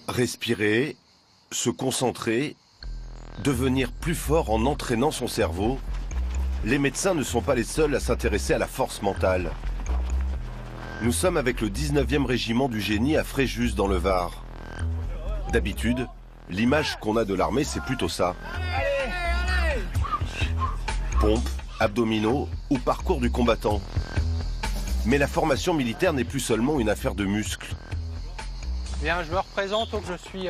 Respirer, se concentrer, devenir plus fort en entraînant son cerveau, les médecins ne sont pas les seuls à s'intéresser à la force mentale. Nous sommes avec le 19e régiment du génie à Fréjus dans le Var. D'habitude, l'image qu'on a de l'armée, c'est plutôt ça. Pompes, abdominaux ou parcours du combattant. Mais la formation militaire n'est plus seulement une affaire de muscles. Bien, je me représente, donc je suis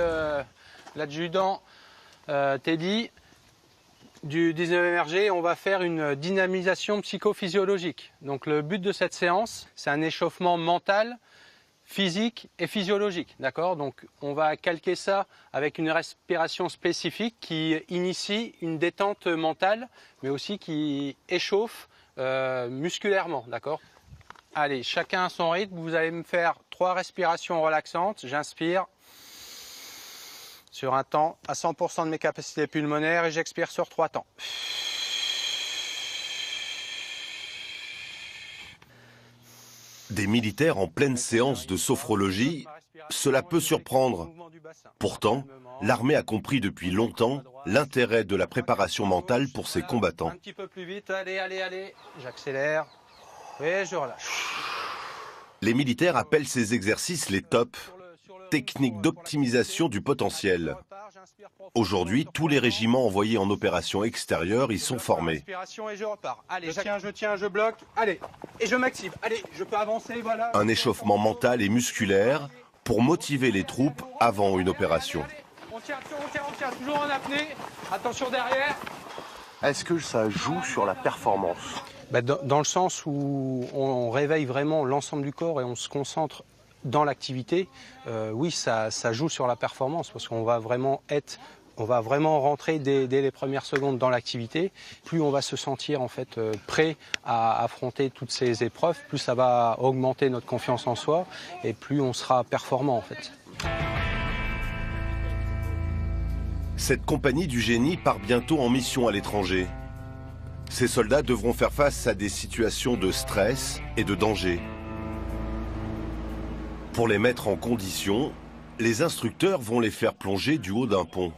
l'adjudant Teddy du 19e RG. On va faire une dynamisation psychophysiologique. Donc le but de cette séance, c'est un échauffement mental, physique et physiologique. D'accord ? Donc on va calquer ça avec une respiration spécifique qui initie une détente mentale, mais aussi qui échauffe musculairement. D'accord ? Allez, chacun à son rythme. Vous allez me faire 3 respirations relaxantes. J'inspire sur un temps à 100% de mes capacités pulmonaires et j'expire sur 3 temps. Des militaires en pleine séance de sophrologie, cela peut surprendre. Pourtant, l'armée a compris depuis longtemps l'intérêt de la préparation mentale pour ses combattants. Un petit peu plus vite, allez. J'accélère et je relâche. Les militaires appellent ces exercices les TOP, techniques d'optimisation du potentiel. Aujourd'hui, tous les régiments envoyés en opération extérieure y sont formés. Et je repars. Allez, je tiens, je bloque. Allez, et je m'active. Allez, je peux avancer, voilà. Un échauffement mental et musculaire pour motiver les troupes avant une opération. On tient, toujours en apnée. Attention derrière. Est-ce que ça joue sur la performance ? Dans le sens où on réveille vraiment l'ensemble du corps et on se concentre dans l'activité, oui, ça joue sur la performance parce qu'on va vraiment rentrer dès les premières secondes dans l'activité. Plus on va se sentir en fait prêt à affronter toutes ces épreuves, plus ça va augmenter notre confiance en soi et plus on sera performant en fait. Cette compagnie du génie part bientôt en mission à l'étranger. Ces soldats devront faire face à des situations de stress et de danger. Pour les mettre en condition, les instructeurs vont les faire plonger du haut d'un pont.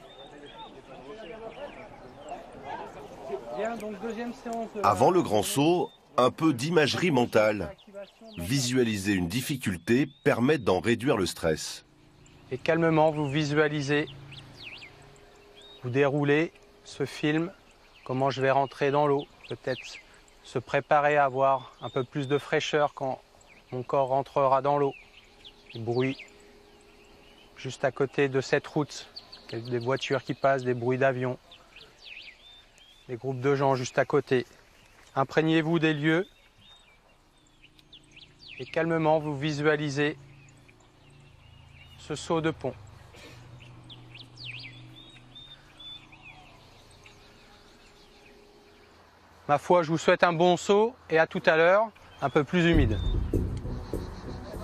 Avant le grand saut, un peu d'imagerie mentale. Visualiser une difficulté permet d'en réduire le stress. Et calmement, vous visualisez, vous déroulez ce film. Comment je vais rentrer dans l'eau, peut-être se préparer à avoir un peu plus de fraîcheur quand mon corps rentrera dans l'eau. Des bruits juste à côté de cette route, des voitures qui passent, des bruits d'avions, des groupes de gens juste à côté. Imprégnez-vous des lieux et calmement vous visualisez ce saut de pont. Ma foi, je vous souhaite un bon saut et à tout à l'heure, un peu plus humide.